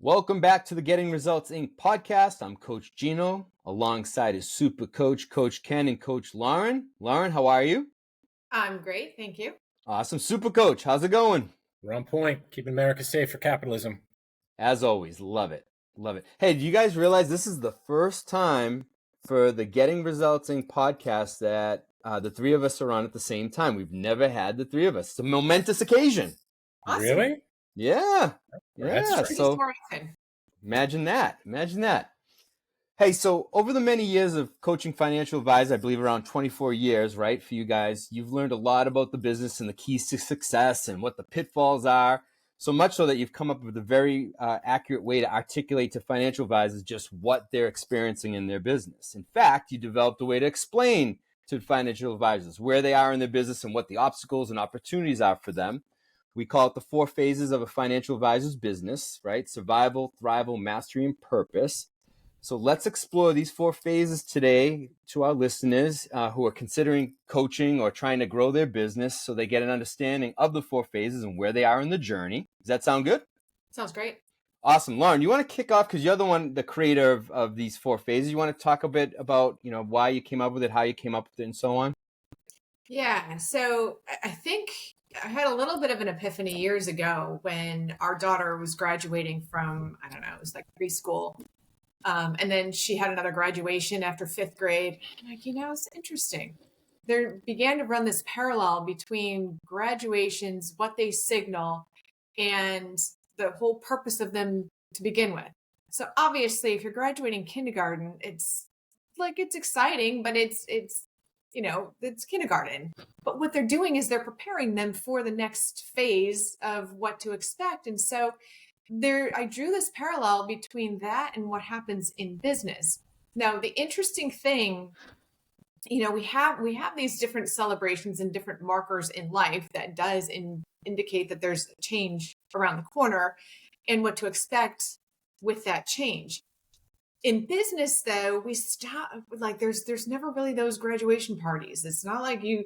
Welcome back to the Getting Results Inc. podcast. I'm Coach Gino, alongside his super coach, Coach Ken, and Coach Lauren. Lauren, how are you? I'm great, thank you. Awesome. Super coach, how's it going? We're on point, keeping America safe for capitalism. As always, love it. Love it. Hey, do you guys realize this is the first time for the Getting Results Inc. podcast that the three of us are on at the same time? We've never had the three of us. It's a momentous occasion. Awesome. Really? Yeah. That's So imagine that. Hey, so over the many years of coaching financial advisors, I believe around 24 years, right, for you guys, you've learned a lot about the business and the keys to success and what the pitfalls are. So much so that you've come up with a very accurate way to articulate to financial advisors just what they're experiencing in their business. In fact, you developed a way to explain to financial advisors where they are in their business and what the obstacles and opportunities are for them. We call it the 4 phases of a financial advisor's business, right? Survival, thrival, mastery, and purpose. So let's explore these 4 phases today to our listeners who are considering coaching or trying to grow their business so they get an understanding of the 4 phases and where they are in the journey. Does that sound good? Sounds great. Awesome. Lauren, you want to kick off because you're the creator of these 4 phases. You want to talk a bit about, why you came up with it, how you came up with it, and so on? Yeah, so I think I had a little bit of an epiphany years ago when our daughter was graduating from, I don't know, it was like preschool. And then she had another graduation after 5th grade. I'm like, it's interesting. There began to run this parallel between graduations, what they signal, and the whole purpose of them to begin with. So obviously, if you're graduating kindergarten, it's exciting, but it's kindergarten. But what they're doing is they're preparing them for the next phase of what to expect. And so I drew this parallel between that and what happens in business. Now, the interesting thing, we have these different celebrations and different markers in life that does indicate that there's change around the corner and what to expect with that change. In business, though, we stop, there's never really those graduation parties. It's not like you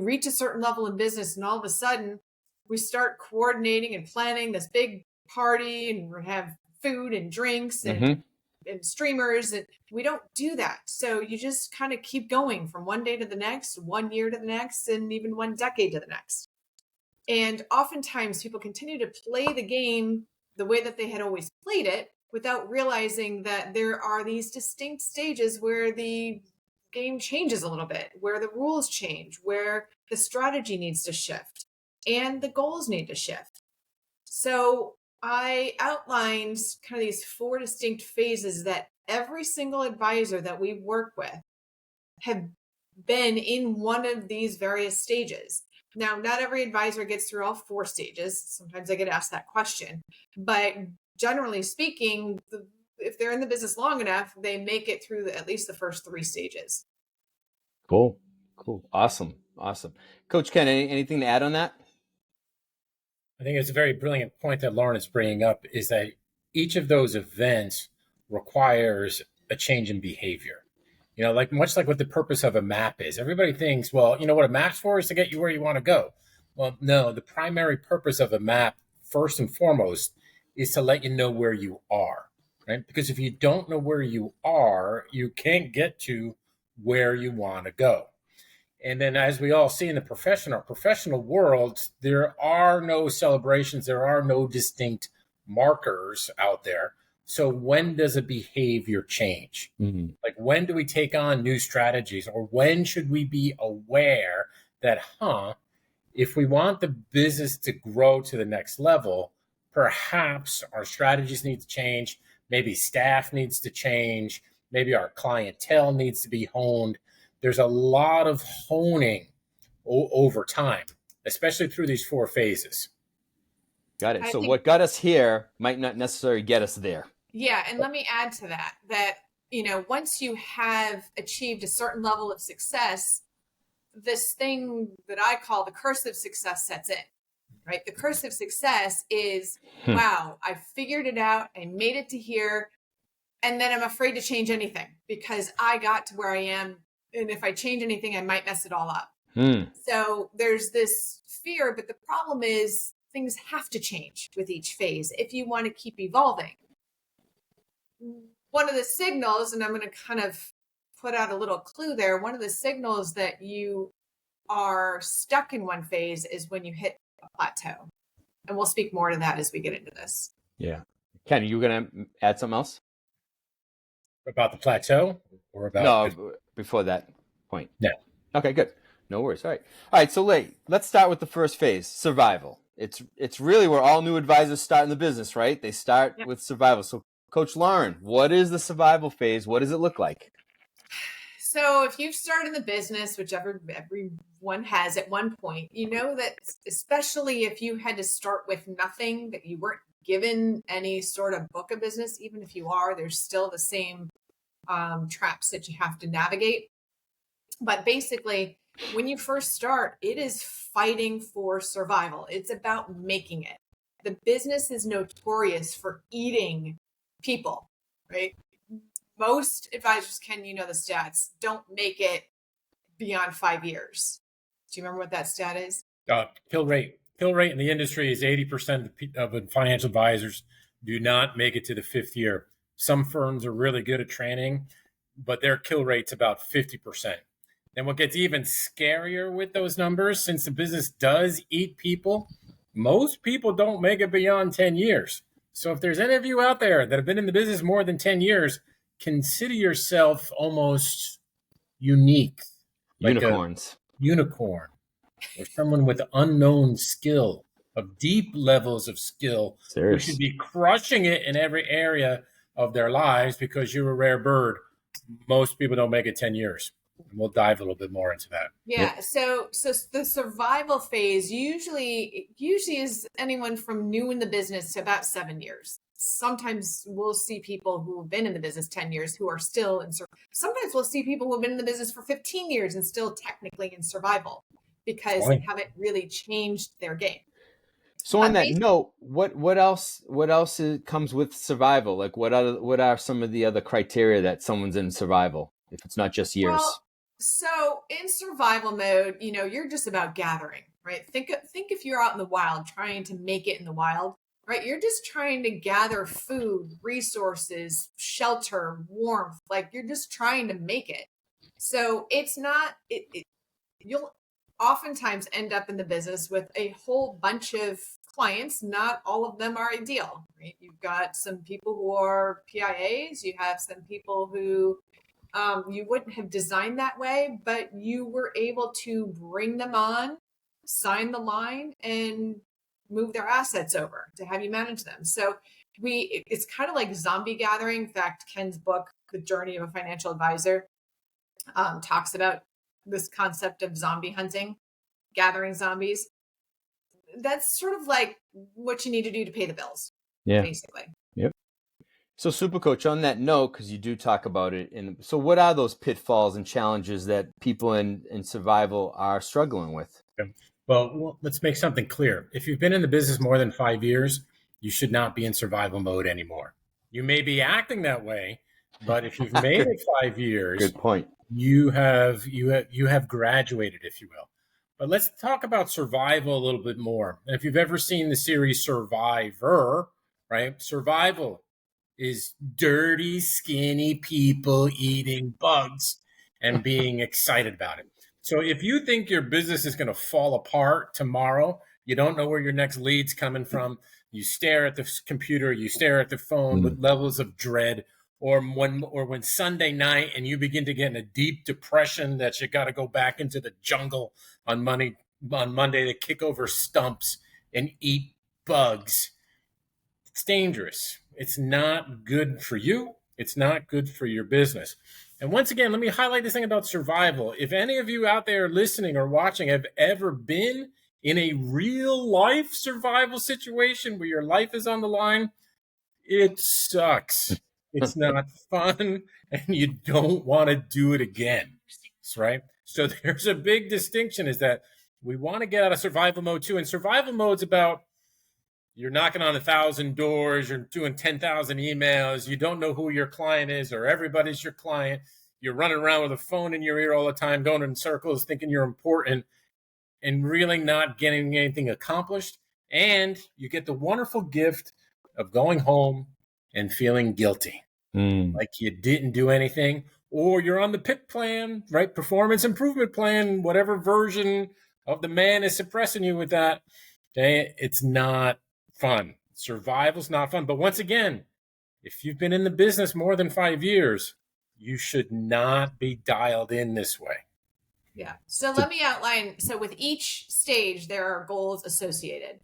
reach a certain level in business and all of a sudden we start coordinating and planning this big party and we have food and drinks and streamers, and we don't do that. So you just kind of keep going from one day to the next, 1 year to the next, and even 1 decade to the next. And oftentimes people continue to play the game the way that they had always played it without realizing that there are these distinct stages where the game changes a little bit, where the rules change, where the strategy needs to shift and the goals need to shift. So I outlined kind of these 4 distinct phases that every single advisor that we work with have been in one of these various stages. Now, not every advisor gets through all 4 stages. Sometimes I get asked that question, but generally speaking, if they're in the business long enough, they make it through at least the first 3 stages. Cool. Awesome. Coach Ken, anything to add on that? I think it's a very brilliant point that Lauren is bringing up, is that each of those events requires a change in behavior. Much like what the purpose of a map is. Everybody thinks, well, what a map's for is to get you where you want to go. Well, no, the primary purpose of a map, first and foremost, is to let you know where you are, right? Because if you don't know where you are, you can't get to where you want to go. And then as we all see in the professional world, there are no celebrations, there are no distinct markers out there. So when does a behavior change? Like, when do we take on new strategies, or when should we be aware that, if we want the business to grow to the next level, perhaps our strategies need to change, maybe staff needs to change, maybe our clientele needs to be honed. There's a lot of honing over time, especially through these 4 phases. Got it. So what got us here might not necessarily get us there. Yeah, and let me add to that, once you have achieved a certain level of success, this thing that I call the curse of success sets in. Right? The curse of success is, wow, I figured it out. I made it to here. And then I'm afraid to change anything because I got to where I am. And if I change anything, I might mess it all up. So there's this fear, but the problem is things have to change with each phase if you want to keep evolving. one of the signals, and I'm going to kind of put out a little clue there. One of the signals that you are stuck in one phase is when you hit a plateau. And we'll speak more to that as we get into this. Yeah. Ken, you were going to add something else? About the plateau or about? No, before that point. No. Okay, good. No worries. All right. So let's start with the first phase, survival. It's really where all new advisors start in the business, right? They start with survival. So Coach Lauren, what is the survival phase? What does it look like? So if you've started in the business, which everyone has at one point, you know that especially if you had to start with nothing, that you weren't given any sort of book of business, even if you are, there's still the same traps that you have to navigate. But basically, when you first start, it is fighting for survival. It's about making it. The business is notorious for eating people, right? Most advisors, Ken, you know the stats, don't make it beyond 5 years. Do you remember what that stat is? Kill rate. Kill rate in the industry is 80% of financial advisors do not make it to the 5th year. Some firms are really good at training, but their kill rate's about 50%. And what gets even scarier with those numbers, since the business does eat people, most people don't make it beyond 10 years. So if there's any of you out there that have been in the business more than 10 years, consider yourself almost unique. Unicorns. Like a unicorn or someone with unknown skill, of deep levels of skill, who should be crushing it in every area of their lives because you're a rare bird. Most people don't make it 10 years. And we'll dive a little bit more into that. Yeah. So the survival phase usually is anyone from new in the business to about 7 years. Sometimes we'll see people who have been in the business 10 years who are still in sometimes we'll see people who have been in the business for 15 years and still technically in survival because they haven't really changed their game. So on that note, what else comes with survival? Like what are some of the other criteria that someone's in survival if it's not just years? Well, so in survival mode, you're just about gathering, right? Think if you're out in the wild trying to make it in the wild. Right, you're just trying to gather food, resources, shelter, warmth. Like you're just trying to make it. So it's not. You'll oftentimes end up in the business with a whole bunch of clients. Not all of them are ideal. Right? You've got some people who are PIAs. You have some people who you wouldn't have designed that way, but you were able to bring them on, sign the line, and move their assets over to have you manage them. So it's kind of like zombie gathering. In fact, Ken's book, The Journey of a Financial Advisor, talks about this concept of zombie hunting, gathering zombies. That's sort of like what you need to do to pay the bills. Yeah. Basically. Yep. So Super Coach, on that note, because you do talk about it, so what are those pitfalls and challenges that people in survival are struggling with? Okay. Well, let's make something clear. If you've been in the business more than 5 years, you should not be in survival mode anymore. You may be acting that way, but if you've made it 5 years, good point. You have graduated, if you will. But let's talk about survival a little bit more. And if you've ever seen the series Survivor, right? Survival is dirty, skinny people eating bugs and being excited about it. So if you think your business is going to fall apart tomorrow, you don't know where your next lead's coming from, you stare at the computer, you stare at the phone with levels of dread, or when Sunday night and you begin to get in a deep depression that you got to go back into the jungle on Monday to kick over stumps and eat bugs. It's dangerous. It's not good for you. It's not good for your business. And once again, let me highlight this thing about survival. If any of you out there listening or watching have ever been in a real life survival situation where your life is on the line, it sucks. It's not fun, and you don't want to do it again, right? So there's a big distinction is that we want to get out of survival mode too. And survival mode's about you're knocking on 1,000 doors, you're doing 10,000 emails, you don't know who your client is or everybody's your client. You're running around with a phone in your ear all the time, going in circles, thinking you're important and really not getting anything accomplished. And you get the wonderful gift of going home and feeling guilty. like you didn't do anything, or you're on the PIP plan, right? Performance improvement plan, whatever version of the man is suppressing you with that. Okay, it's not fun. Survival's not fun. But once again, if you've been in the business more than 5 years, you should not be dialed in this way. Yeah. So let me outline. So with each stage, there are goals associated.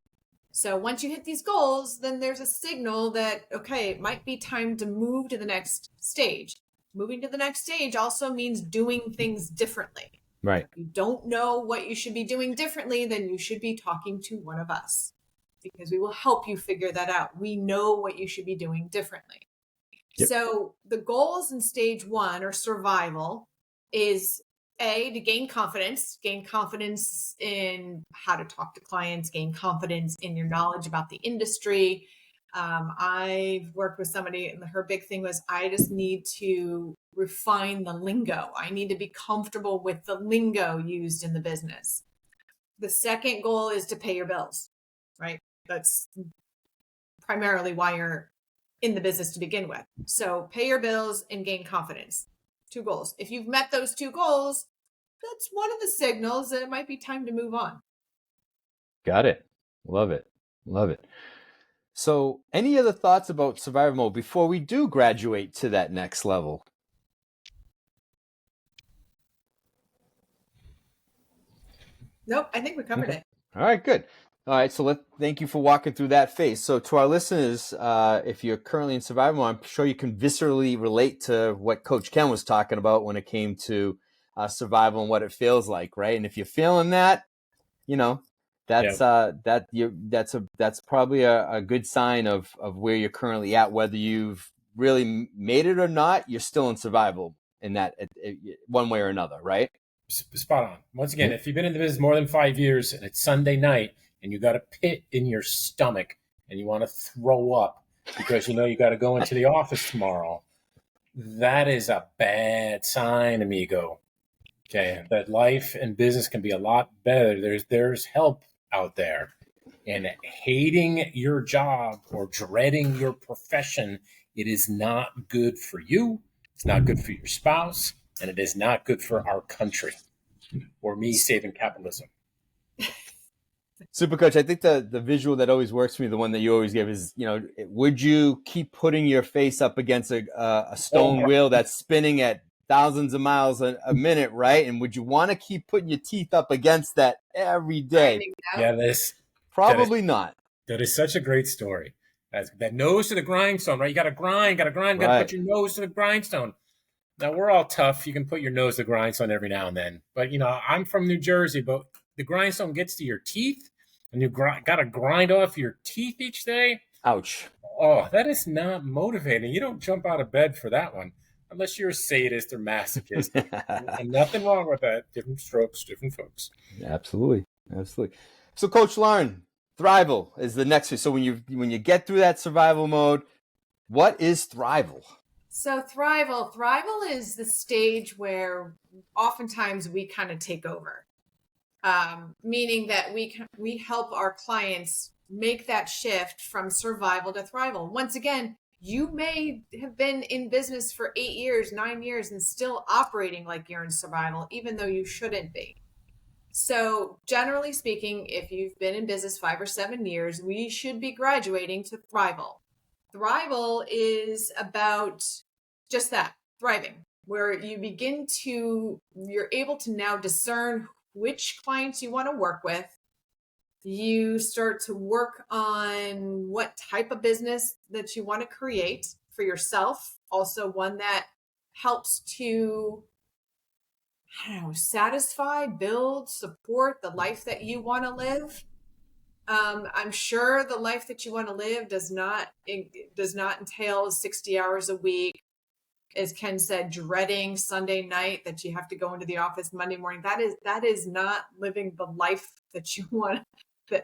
So once you hit these goals, then there's a signal that, okay, it might be time to move to the next stage. Moving to the next stage also means doing things differently. Right. If you don't know what you should be doing differently, then you should be talking to one of us because we will help you figure that out. We know what you should be doing differently. Yep. So the goals in stage 1 or survival is to gain confidence in how to talk to clients, gain confidence in your knowledge about the industry. I've worked with somebody and her big thing was, I just need to refine the lingo. I need to be comfortable with the lingo used in the business. The second goal is to pay your bills, right? That's primarily why you're in the business to begin with. So pay your bills and gain confidence. 2 goals. If you've met those 2 goals, that's one of the signals that it might be time to move on. Got it. Love it. Love it. So any other thoughts about survival mode before we do graduate to that next level? Nope, I think we covered it. All right, good. All right, so thank you for walking through that phase. So to our listeners, if you're currently in survival mode, I'm sure you can viscerally relate to what Coach Ken was talking about when it came to survival and what it feels like, right? And if you're feeling that, that's that's probably a good sign of where you're currently at. Whether you've really made it or not, you're still in survival in that one way or another, right? Spot on. Once again, if you've been in the business more than 5 years and it's Sunday night and you got a pit in your stomach and you want to throw up because you got to go into the office tomorrow, that is a bad sign, amigo. Okay, that life and business can be a lot better. There's help out there. And hating your job or dreading your profession, it is not good for you. It's not good for your spouse. And it is not good for our country or me saving capitalism. Super Coach, I think the visual that always works for me, the one that you always give is, would you keep putting your face up against a stone wheel that's spinning at thousands of miles a minute, right? And would you want to keep putting your teeth up against that every day? Yeah, probably not. That is such a great story. That nose to the grindstone, right? You got to grind, got to put your nose to the grindstone. Now, we're all tough. You can put your nose to the grindstone every now and then. But, I'm from New Jersey, but the grindstone gets to your teeth, and you got to grind off your teeth each day. Ouch. Oh, that is not motivating. You don't jump out of bed for that one, unless you're a sadist or masochist. And nothing wrong with that. Different strokes, different folks. Absolutely. Absolutely. So, Coach Lauren, Thrival is the next one. So when you get through that survival mode, what is Thrival? So Thrival is the stage where oftentimes we kind of take over, meaning that we help our clients make that shift from survival to Thrival. Once again, you may have been in business for 8 years, 9 years, and still operating like you're in survival, even though you shouldn't be. So generally speaking, if you've been in business 5 or 7 years, we should be graduating to Thrival. Thrival is about just that, thriving, where you're able to now discern which clients you want to work with. You start to work on what type of business that you want to create for yourself. Also one that helps to, satisfy, build, support the life that you want to live. I'm sure the life that you want to live does not entail 60 hours a week. As Ken said, dreading Sunday night that you have to go into the office Monday morning. That is not living the life that you want,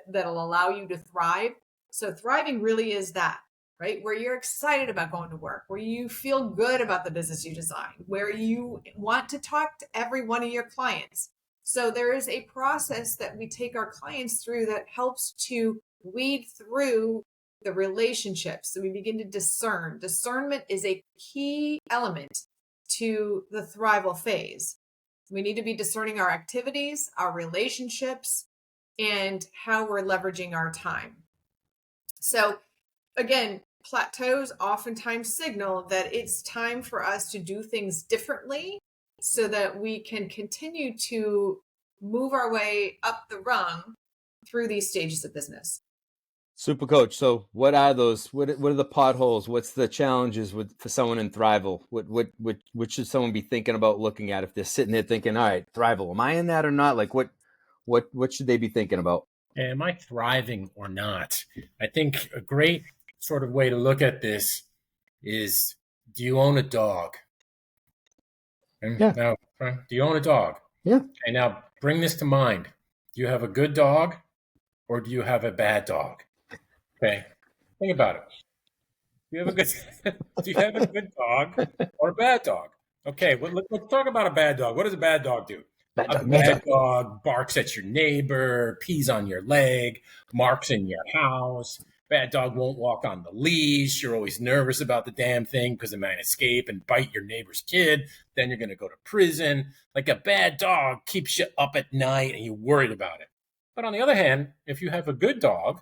that'll allow you to thrive. So thriving really is that, right? Where you're excited about going to work, where you feel good about the business you design, where you want to talk to every one of your clients. So there is a process that we take our clients through that helps to weed through the relationships. So we begin to discern. Discernment is a key element to the thrival phase. We need to be discerning our activities, our relationships, and how we're leveraging our time. So again, plateaus oftentimes signal that it's time for us to do things differently so that we can continue to move our way up the rung through these stages of business. Super coach. So what are those? What are the potholes? What's the challenges for someone in Thrival? What should someone be thinking about looking at if they're sitting there thinking, all right, Thrival, am I in that or not? Like what should they be thinking about? Am I thriving or not? I think a great sort of way to look at this is, do you own a dog? Yeah. Now, do you own a dog? Yeah. Okay, now bring this to mind. Do you have a good dog or do you have a bad dog? Okay, think about it. Do you have a good do you have a good dog or a bad dog? Okay, well, let's talk about a bad dog. What does a bad dog do? A bad dog barks at your neighbor, pees on your leg, marks in your house. Bad dog won't walk on the leash. You're always nervous about the damn thing because it might escape and bite your neighbor's kid. Then you're going to go to prison. Like a bad dog keeps you up at night and you're worried about it. But on the other hand, if you have a good dog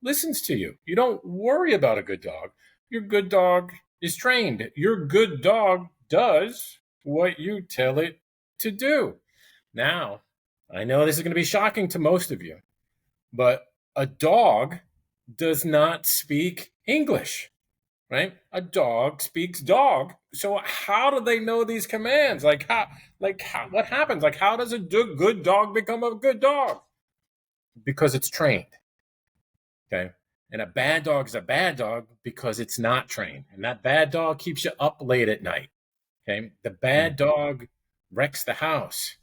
listens to you. You don't worry about a good dog. Your good dog is trained. Your good dog does what you tell it to do. Now, I know this is going to be shocking to most of you, but a dog does not speak English, right? A dog speaks dog. So how do they know these commands? What happens? Like, how does a good dog become a good dog? Because it's trained. Okay. And a bad dog is a bad dog because it's not trained. And that bad dog keeps you up late at night. Okay. The bad dog wrecks the house.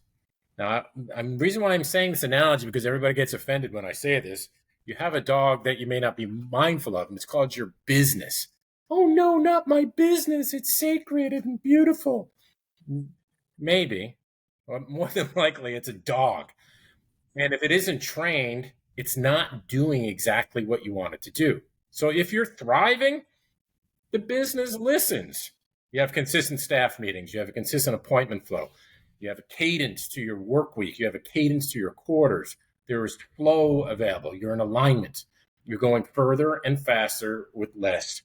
Now, the reason why I'm saying this analogy, because everybody gets offended when I say this. You have a dog that you may not be mindful of, and it's called your business. Oh, no, not my business. It's sacred and beautiful. Maybe, but more than likely, it's a dog. And if it isn't trained, it's not doing exactly what you want it to do. So if you're thriving, the business listens. You have consistent staff meetings. You have a consistent appointment flow. You have a cadence to your work week. You have a cadence to your quarters. There is flow available. You're in alignment. You're going further and faster with less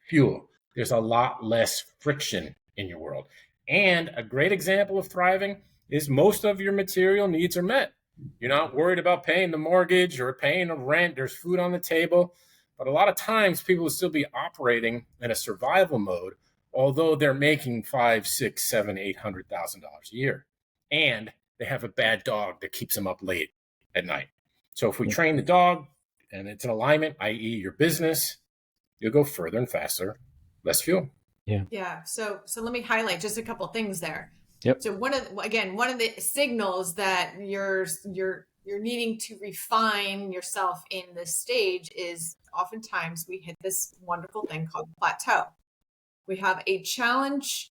fuel. There's a lot less friction in your world. And a great example of thriving is most of your material needs are met. You're not worried about paying the mortgage or paying the rent. There's food on the table. But a lot of times people will still be operating in a survival mode, although they're making $500,000, $600,000, $700,000, $800,000 a year. And they have a bad dog that keeps them up late at night. So if we train the dog and it's in alignment, i.e. your business, you'll go further and faster, less fuel. Yeah. So let me highlight just a couple things there. Yep. So one of the signals that you're needing to refine yourself in this stage is oftentimes we hit this wonderful thing called plateau. We have a challenge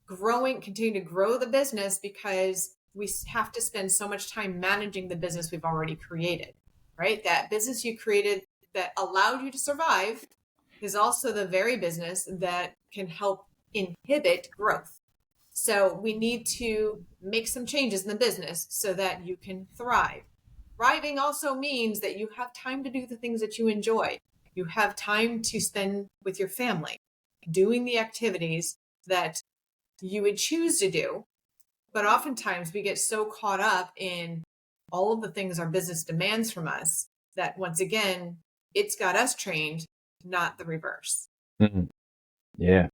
continue to grow the business because we have to spend so much time managing the business we've already created, right? That business you created that allowed you to survive is also the very business that can help inhibit growth. So we need to make some changes in the business so that you can thrive. Thriving also means that you have time to do the things that you enjoy. You have time to spend with your family, doing the activities that you would choose to do. But oftentimes we get so caught up in all of the things our business demands from us that once again, it's got us trained, not the reverse. Mm-hmm. Yeah.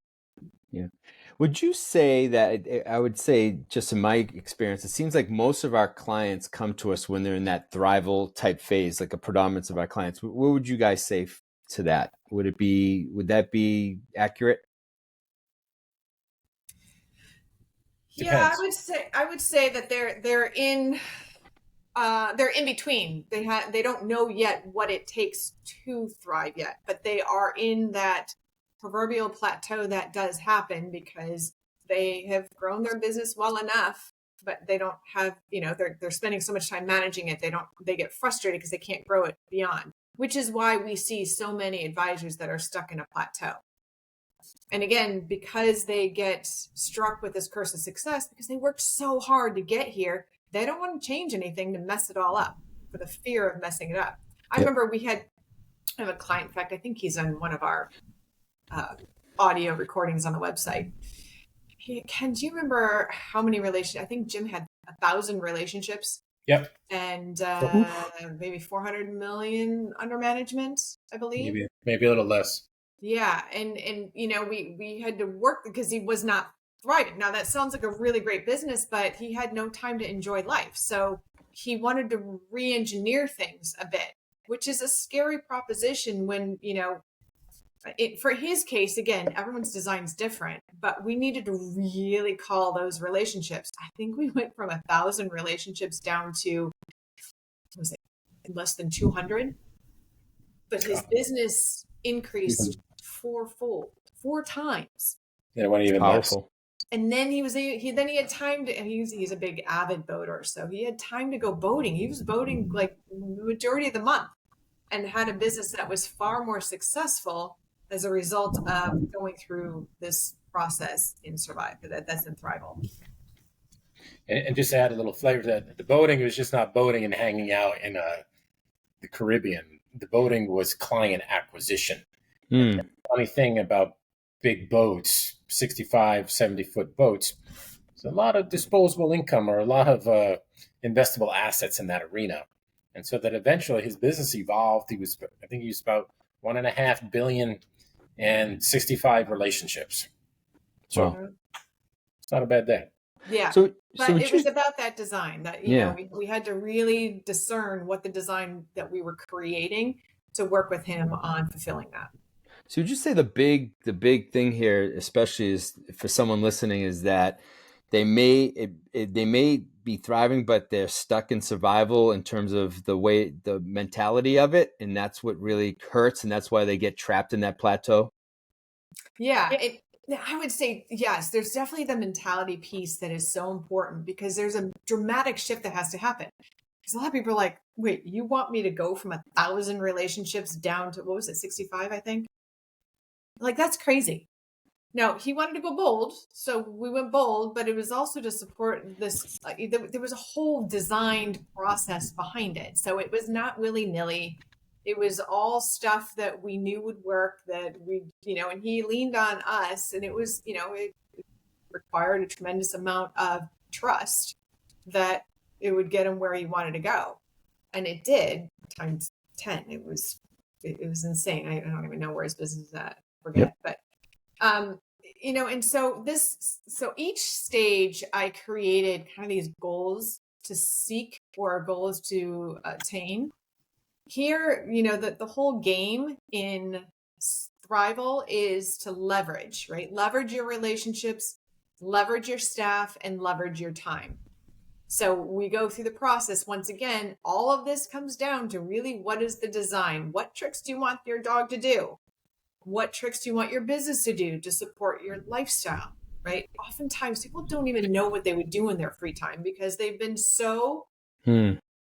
Would you say that, I would say, just in my experience, it seems like most of our clients come to us when they're in that thrival type phase, like a predominance of our clients. What would you guys say to that? Would that be accurate? Yeah, I would say that they're in between. They don't know yet what it takes to thrive yet, but they are in that proverbial plateau that does happen because they have grown their business well enough, but they don't have, they're spending so much time managing it. They get frustrated because they can't grow it beyond. which is why we see so many advisors that are stuck in a plateau. And again, because they get struck with this curse of success, because they worked so hard to get here, they don't want to change anything to mess it all up for the fear of messing it up. I remember I have a client, in fact, I think he's on one of our audio recordings on the website. Ken, do you remember how many relationships? I think Jim had 1,000 relationships. Yep. And maybe 400 million under management, I believe. Maybe a little less. Yeah. And we had to work because he was not thriving. Now that sounds like a really great business, but he had no time to enjoy life. So he wanted to re-engineer things a bit, which is a scary proposition when, for his case, again, everyone's design is different, but we needed to really call those relationships. I think we went from 1,000 relationships down to, less than 200, but his business increased fourfold, 4 times. Yeah, it went even powerful. And then he had time to, and he's a big avid boater. So he had time to go boating. He was boating like the majority of the month and had a business that was far more successful as a result of going through this process in Survive. That's in Thrival. And just to add a little flavor to that, the boating was just not boating and hanging out in the Caribbean. The boating was client acquisition. The funny thing about big boats, 65, 70-foot boats, there's a lot of disposable income or a lot of investable assets in that arena. And so that eventually his business evolved. I think he was about $1.5 billion and 65 relationships. So it's not a bad day. Yeah. But it was about that design that, we had to really discern what the design that we were creating to work with him on fulfilling that. So would you say the big thing here, especially is for someone listening, is that they may be thriving, but they're stuck in survival in terms of the mentality of it, and that's what really hurts, and that's why they get trapped in that plateau? Yeah, I would say yes. There's definitely the mentality piece that is so important because there's a dramatic shift that has to happen. Because a lot of people are like, "Wait, you want me to go from 1,000 relationships down to 65? I think." Like, that's crazy. Now, he wanted to go bold, so we went bold, but it was also to support this. There was a whole designed process behind it. So it was not willy-nilly. It was all stuff that we knew would work, that we, and he leaned on us, and it was, it required a tremendous amount of trust that it would get him where he wanted to go. And it did, times 10. It was insane. I don't even know where his business is at. Forget, but and so each stage I created kind of these goals to seek or goals to attain. Here, the whole game in Thrival is to leverage, right? Leverage your relationships, leverage your staff, and leverage your time. So we go through the process. Once again, all of this comes down to really what is the design? What tricks do you want your dog to do? What tricks do you want your business to do to support your lifestyle, right? Oftentimes people don't even know what they would do in their free time because they've been so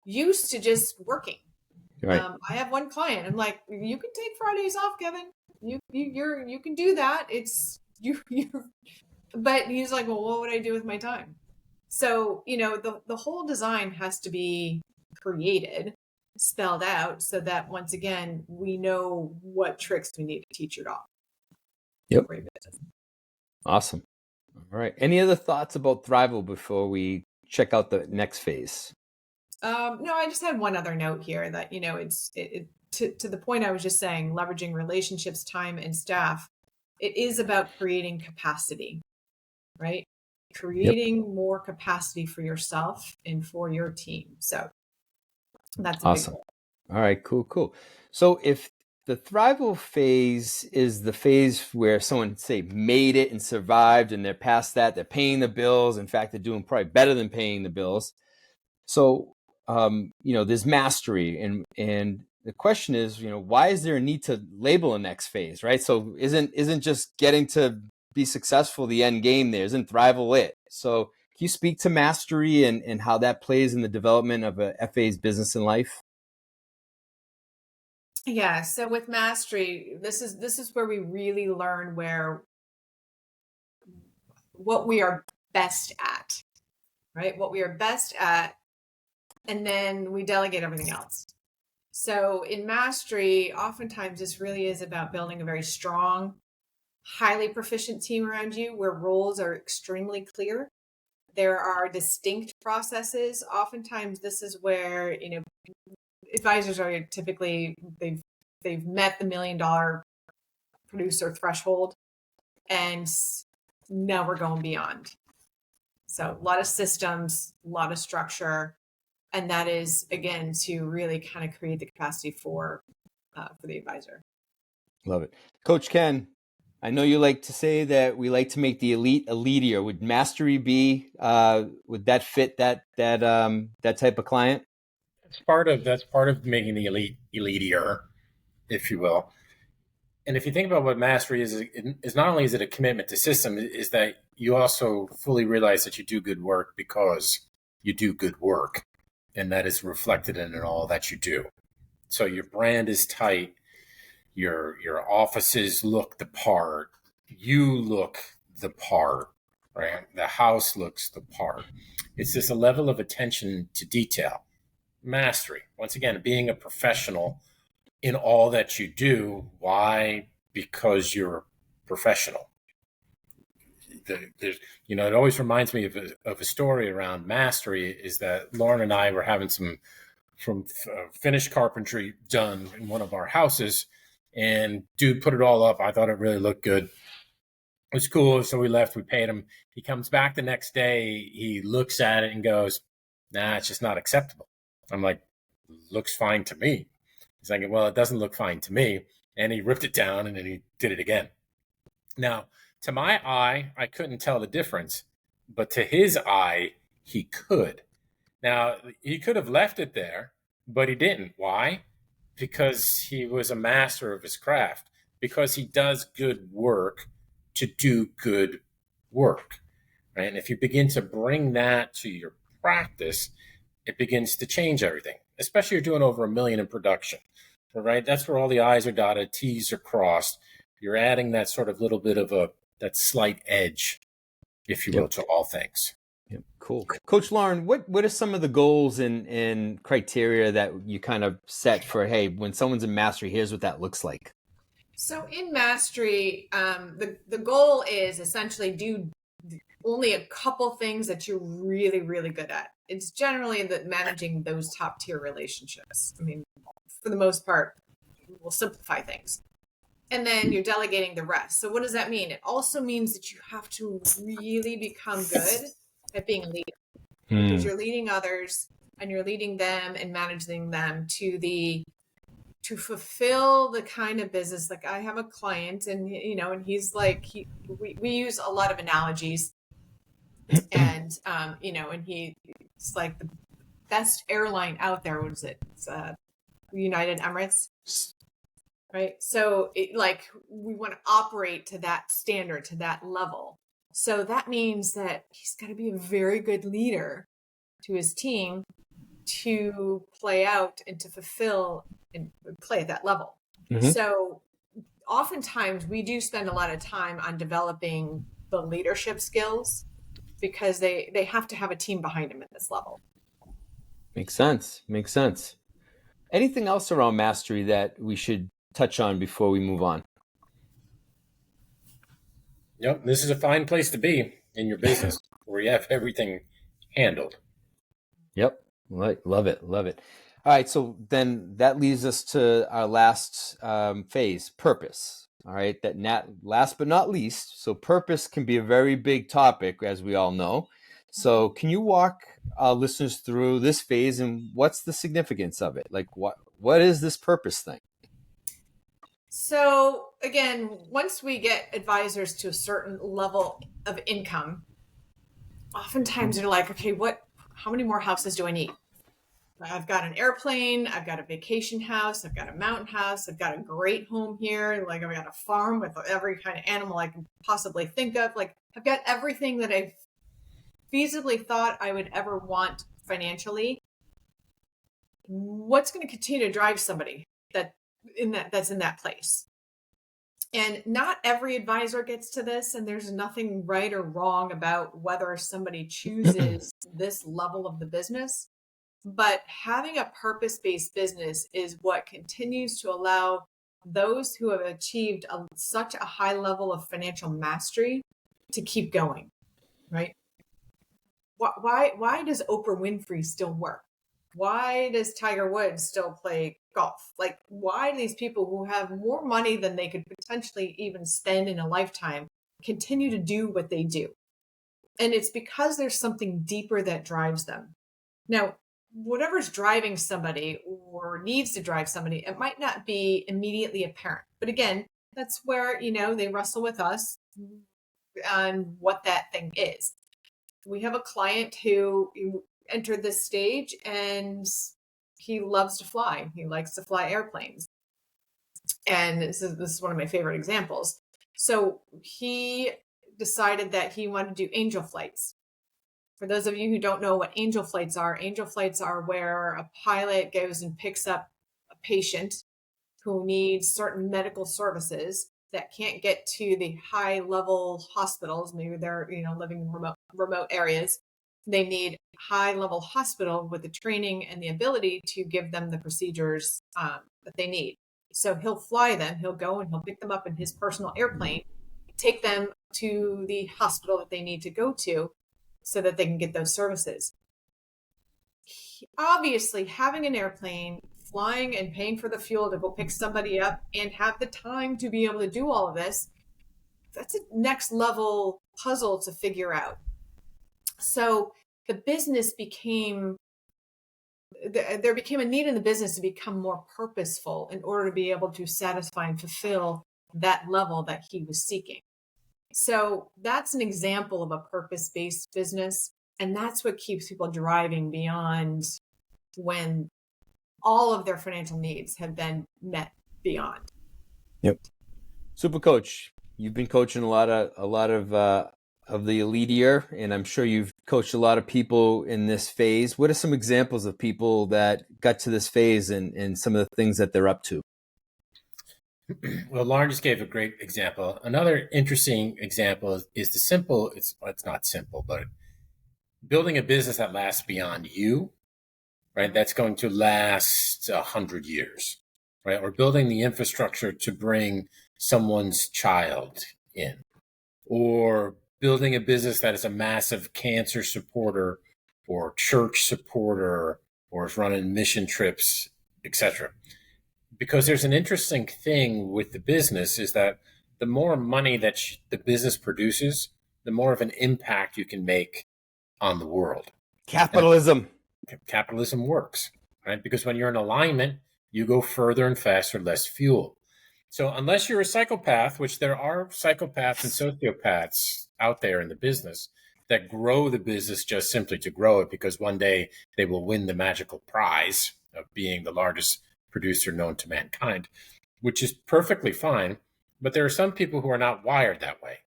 used to just working. Right. I have one client. I'm like, you can take Fridays off, Kevin. You can do that. It's you. But he's like, well, what would I do with my time? So the whole design has to be created, spelled out, so that once again we know what tricks we need to teach your dog. Yep. Awesome. All right. Any other thoughts about Thrival before we check out the next phase? No, I just had one other note here that it's to the point I was just saying, leveraging relationships, time, and staff. It is about creating capacity, right? Creating more capacity for yourself and for your team. So that's awesome. All right, cool. So if the Thrival phase is the phase where someone, say, made it and survived and they're past that, they're paying the bills. In fact, they're doing probably better than paying the bills. So, there's mastery. And the question is, why is there a need to label a next phase, right? So isn't just getting to be successful the end game there? Isn't Thrival it? So can you speak to mastery and how that plays in the development of a FA's business and life? Yeah. So with mastery, this is where we really learn what we are best at, right? What we are best at, and then we delegate everything else. So in mastery, oftentimes this really is about building a very strong, highly proficient team around you where roles are extremely clear. There are distinct processes. Oftentimes this is where, advisors are typically they've met the $1 million producer threshold, and now we're going beyond. So a lot of systems, a lot of structure, and that is again to really kind of create the capacity for the advisor. Love it. Coach Ken, I know you like to say that we like to make the elite elitier. Would mastery be, would that fit that type of client? That's part of making the elite elitier, if you will. And if you think about what mastery is not only is it a commitment to system, is that you also fully realize that you do good work because you do good work, and that is reflected in all that you do. So your brand is tight, your offices look the part, you look the part, right? The house looks the part. It's just a level of attention to detail. Mastery. Once again, being a professional in all that you do. Why? Because you're a professional. It always reminds me of a story around mastery. Is that Lauren and I were having some finished carpentry done in one of our houses, and dude put it all up. I thought it really looked good. It was cool, so we left. We paid him. He comes back the next day. He looks at it and goes, "Nah, it's just not acceptable." I'm like, "Looks fine to me." He's like, "Well, it doesn't look fine to me." And he ripped it down and then he did it again. Now, to my eye, I couldn't tell the difference, but to his eye, he could. Now, he could have left it there, but he didn't. Why? Because he was a master of his craft, because he does good work to do good work. Right? And if you begin to bring that to your practice, it begins to change everything, especially if you're doing over 1 million in production. Right? That's where all the I's are dotted, T's are crossed. You're adding that sort of little bit of that slight edge, if you will, to all things. Yep. Cool. Coach Lauren, what are some of the goals and criteria that you kind of set for, hey, when someone's in mastery, here's what that looks like? So in mastery, the goal is essentially do only a couple things that you're really, really good at. It's generally managing those top tier relationships. I mean, for the most part, we'll simplify things. And then you're delegating the rest. So what does that mean? It also means that you have to really become good at being a leader, because you're leading others and you're leading them and managing them to fulfill the kind of business. Like I have a client and he's like, we use a lot of analogies and, and it's like the best airline out there. What is it? It's United Emirates. Right. So we want to operate to that standard, to that level. So that means that he's got to be a very good leader to his team to play out and to fulfill and play at that level. Mm-hmm. So oftentimes we do spend a lot of time on developing the leadership skills because they have to have a team behind them at this level. Makes sense. Anything else around mastery that we should touch on before we move on? Yep, this is a fine place to be in your business where you have everything handled. Yep, love it. All right, so then that leads us to our last phase, purpose. All right, last but not least, so purpose can be a very big topic, as we all know. So can you walk our listeners through this phase and what's the significance of it? Like what is this purpose thing? So again, once we get advisors to a certain level of income, oftentimes they're like, okay, how many more houses do I need? I've got an airplane, I've got a vacation house, I've got a mountain house, I've got a great home here, like I've got a farm with every kind of animal I can possibly think of. Like I've got everything that I've feasibly thought I would ever want financially. What's going to continue to drive somebody that's in that place. And not every advisor gets to this, and there's nothing right or wrong about whether somebody chooses this level of the business. But having a purpose-based business is what continues to allow those who have achieved such a high level of financial mastery to keep going, right? Why does Oprah Winfrey still work? Why does Tiger Woods still play golf? Like, why do these people who have more money than they could potentially even spend in a lifetime continue to do what they do? And it's because there's something deeper that drives them. Now, whatever's driving somebody or needs to drive somebody, it might not be immediately apparent. But again, that's where, they wrestle with us on what that thing is. We have a client who entered this stage and he loves to fly. He likes to fly airplanes. And this is one of my favorite examples. So he decided that he wanted to do angel flights. For those of you who don't know what angel flights are where a pilot goes and picks up a patient who needs certain medical services that can't get to the high level hospitals. Maybe they're, living in remote areas. They need high level hospital with the training and the ability to give them the procedures that they need. So he'll fly them, he'll go and he'll pick them up in his personal airplane, take them to the hospital that they need to go to so that they can get those services. Obviously, having an airplane, flying and paying for the fuel to go pick somebody up and have the time to be able to do all of this, that's a next level puzzle to figure out. So the business there became a need in the business to become more purposeful in order to be able to satisfy and fulfill that level that he was seeking. So that's an example of a purpose-based business. And that's what keeps people driving beyond when all of their financial needs have been met beyond. Yep. Super Coach, you've been coaching a lot of the elite year, and I'm sure you've coached a lot of people in this phase. What are some examples of people that got to this phase and some of the things that they're up to? Well, Lauren just gave a great example. Another interesting example is it's not simple, but building a business that lasts beyond you, right? That's going to last 100 years, right? Or building the infrastructure to bring someone's child in, or building a business that is a massive cancer supporter or church supporter or is running mission trips, etc. Because there's an interesting thing with the business is that the more money that the business produces, the more of an impact you can make on the world. Capitalism. And capitalism works, right? Because when you're in alignment, you go further and faster, less fuel. So unless you're a psychopath, which there are psychopaths and sociopaths out there in the business that grow the business just simply to grow it because one day they will win the magical prize of being the largest producer known to mankind, which is perfectly fine. But there are some people who are not wired that way.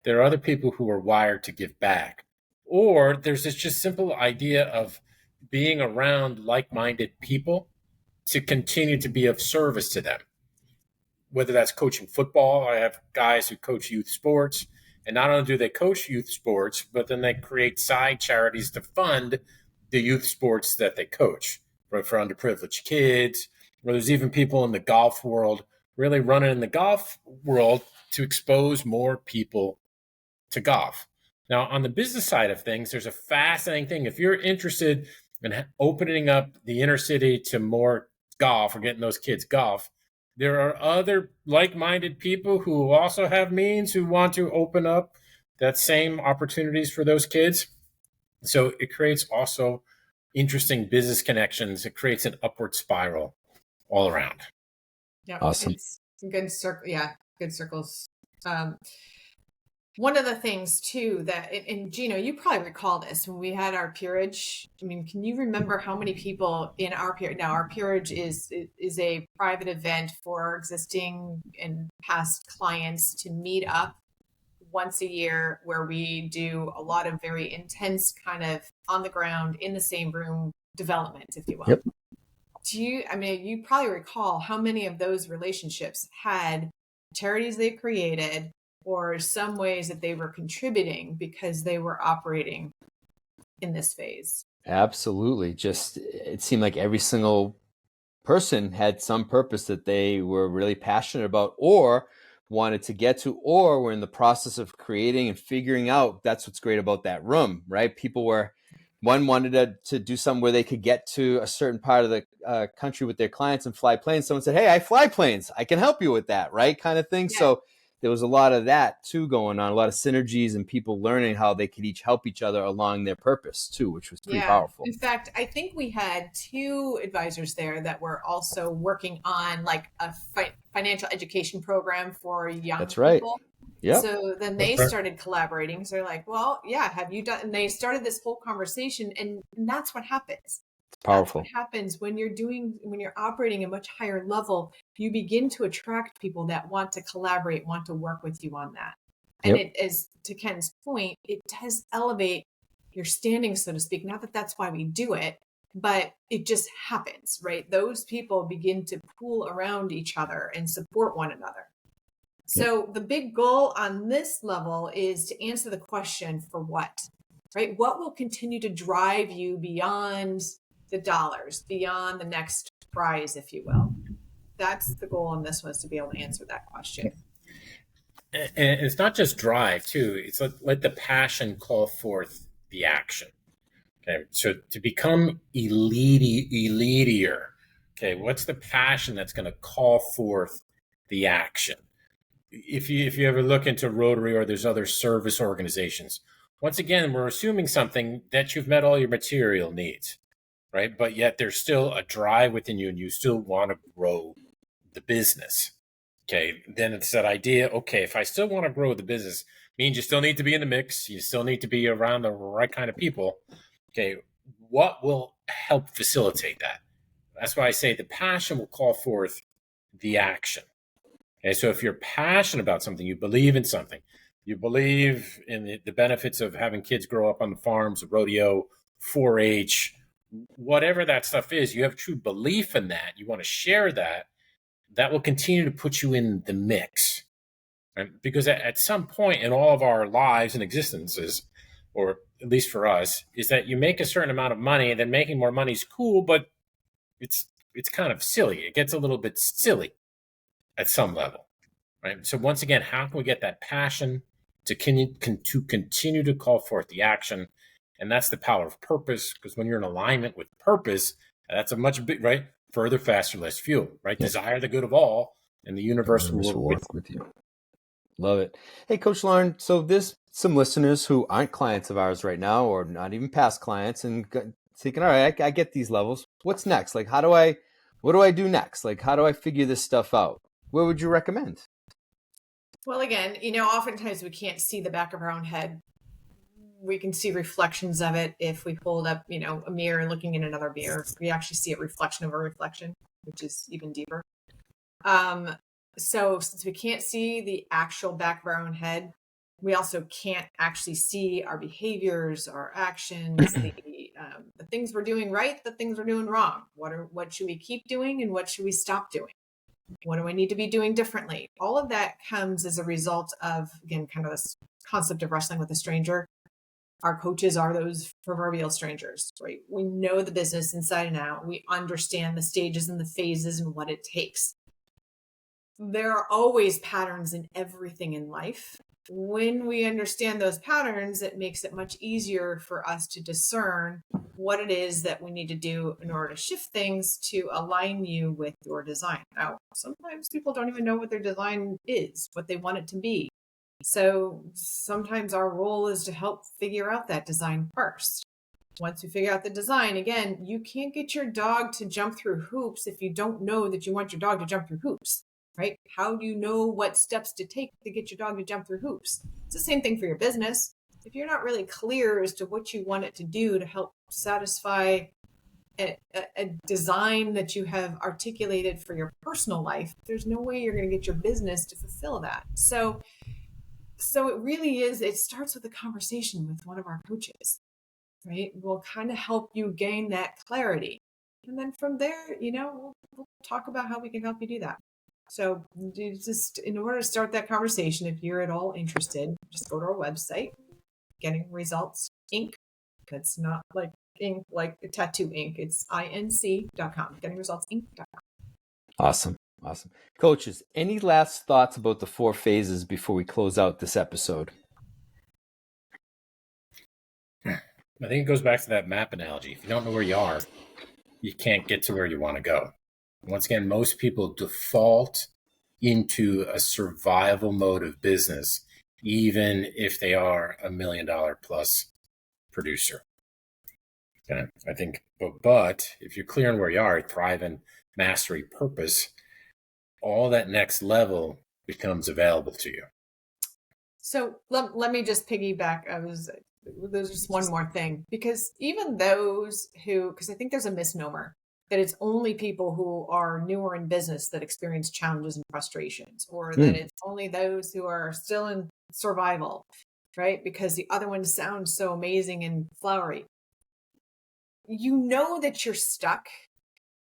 There are other people who are wired to give back. Or there's this just simple idea of being around like-minded people to continue to be of service to them. Whether that's coaching football, I have guys who coach youth sports, and not only do they coach youth sports, but then they create side charities to fund the youth sports that they coach, right, for underprivileged kids. Or there's even people in the golf world really running in the golf world to expose more people to golf. Now, on the business side of things, there's a fascinating thing. If you're interested in opening up the inner city to more golf or getting those kids golf, there are other like-minded people who also have means who want to open up that same opportunities for those kids. So it creates also interesting business connections. It creates an upward spiral all around. Yeah, awesome. It's good circle. Yeah, good circles. One of the things too that, and Gino, you probably recall this when we had our peerage. I mean, can you remember how many people in our peerage? Now, our peerage is a private event for existing and past clients to meet up once a year, where we do a lot of very intense kind of on the ground in the same room development, if you will. Yep. you probably recall how many of those relationships had charities they created or some ways that they were contributing because they were operating in this phase. Absolutely. Just it seemed like every single person had some purpose that they were really passionate about or wanted to get to, or were in the process of creating and figuring out. That's what's great about that room, right? People were, one wanted to do something where they could get to a certain part of the country with their clients and fly planes. Someone said, hey, I fly planes. I can help you with that, right? Kind of thing. Yeah. So there was a lot of that too going on, a lot of synergies and people learning how they could each help each other along their purpose too, which was pretty powerful. In fact, I think we had 2 advisors there that were also working on like a financial education program for young That's right. people. Yeah. So then they started collaborating. So they're like, well, yeah, have you done? And they started this whole conversation, and that's what happens. It's powerful. That's what happens when you're operating a much higher level. You begin to attract people that want to collaborate, want to work with you on that. And it is, to Ken's point, it does elevate your standing, so to speak. Not that that's why we do it, but it just happens, right? Those people begin to pool around each other and support one another. So the big goal on this level is to answer the question, for what, right? What will continue to drive you beyond the dollars, beyond the next prize, if you will? That's the goal on this one, is to be able to answer that question. And it's not just drive too. It's let the passion call forth the action. Okay. So to become elitier, okay, what's the passion that's going to call forth the action? If you ever look into Rotary or there's other service organizations, once again, we're assuming something that you've met all your material needs, right? But yet there's still a drive within you and you still want to grow the business. Okay. Then it's that idea, okay, if I still want to grow the business, means you still need to be in the mix. You still need to be around the right kind of people. Okay. What will help facilitate that? That's why I say the passion will call forth the action. Okay, so if you're passionate about something, you believe in something, you believe in the benefits of having kids grow up on the farms, rodeo, 4-H, whatever that stuff is, you have true belief in that, you want to share that, that will continue to put you in the mix. Right? Because at some point in all of our lives and existences, or at least for us, is that you make a certain amount of money and then making more money is cool, but it's kind of silly. It gets a little bit silly at some level, right? So once again, how can we get that passion to continue to call forth the action? And that's the power of purpose, because when you're in alignment with purpose, that's a much big, right? Further, faster, less fuel, right? Yep. Desire the good of all, and the universe will work with you. Love it. Hey, Coach Lauren, so there's some listeners who aren't clients of ours right now, or not even past clients, and thinking, all right, I get these levels. What's next? Like, what do I do next? Like, how do I figure this stuff out? Where would you recommend? Well, again, oftentimes we can't see the back of our own head. We can see reflections of it if we hold up, a mirror looking in another mirror. We actually see a reflection of a reflection, which is even deeper. So since we can't see the actual back of our own head, we also can't actually see our behaviors, our actions, the things we're doing right, the things we're doing wrong. What should we keep doing and what should we stop doing? What do I need to be doing differently? All of that comes as a result of, again, kind of this concept of wrestling with a stranger. Our coaches are those proverbial strangers, right? We know the business inside and out. We understand the stages and the phases and what it takes. There are always patterns in everything in life. When we understand those patterns, it makes it much easier for us to discern what it is that we need to do in order to shift things to align you with your design. Now, sometimes people don't even know what their design is, what they want it to be. So sometimes our role is to help figure out that design first. Once we figure out the design, again, you can't get your dog to jump through hoops if you don't know that you want your dog to jump through hoops. Right? How do you know what steps to take to get your dog to jump through hoops? It's the same thing for your business. If you're not really clear as to what you want it to do to help satisfy a design that you have articulated for your personal life, there's no way you're going to get your business to fulfill that. So it really is, it starts with a conversation with one of our coaches, right? We'll kind of help you gain that clarity. And then from there, we'll talk about how we can help you do that. So just in order to start that conversation, if you're at all interested, just go to our website, Getting Results Inc. That's not like ink, like a tattoo ink. It's inc.com, gettingresultsinc.com. Awesome. Awesome. Coaches, any last thoughts about the 4 phases before we close out this episode? I think it goes back to that map analogy. If you don't know where you are, you can't get to where you want to go. Once again, most people default into a survival mode of business, even if they are $1 million plus producer. And I think, but if you're clear on where you are, thrive in mastery, purpose, all that next level becomes available to you. So let me just piggyback. There's just one more thing, because even those because I think there's a misnomer that it's only people who are newer in business that experience challenges and frustrations, or that it's only those who are still in survival, right? Because the other ones sound so amazing and flowery. You know that you're stuck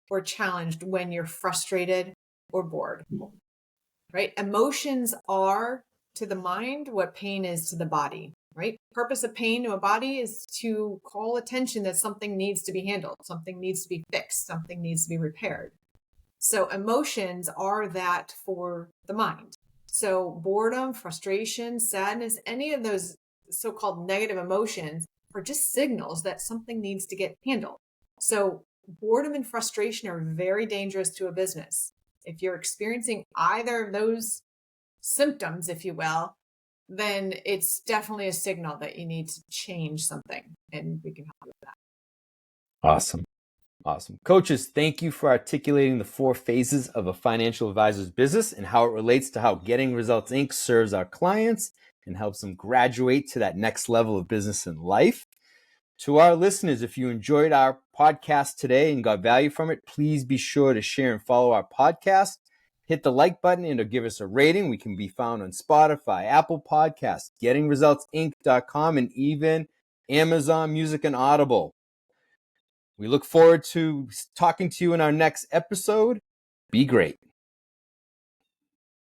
or challenged when you're frustrated or bored, right? Emotions are to the mind what pain is to the body, right? Purpose of pain to a body is to call attention that something needs to be handled, something needs to be fixed, something needs to be repaired. So emotions are that for the mind. So boredom, frustration, sadness, any of those so-called negative emotions are just signals that something needs to get handled. So boredom and frustration are very dangerous to a business. If you're experiencing either of those symptoms, if you will, then it's definitely a signal that you need to change something, and we can help you with that. Awesome. Awesome. Coaches, thank you for articulating the 4 phases of a financial advisor's business and how it relates to how Getting Results Inc. serves our clients and helps them graduate to that next level of business and life. To our listeners, if you enjoyed our podcast today and got value from it, please be sure to share and follow our podcast. Hit the like button and give us a rating. We can be found on Spotify, Apple Podcasts, gettingresultsinc.com, and even Amazon Music and Audible. We look forward to talking to you in our next episode. Be great.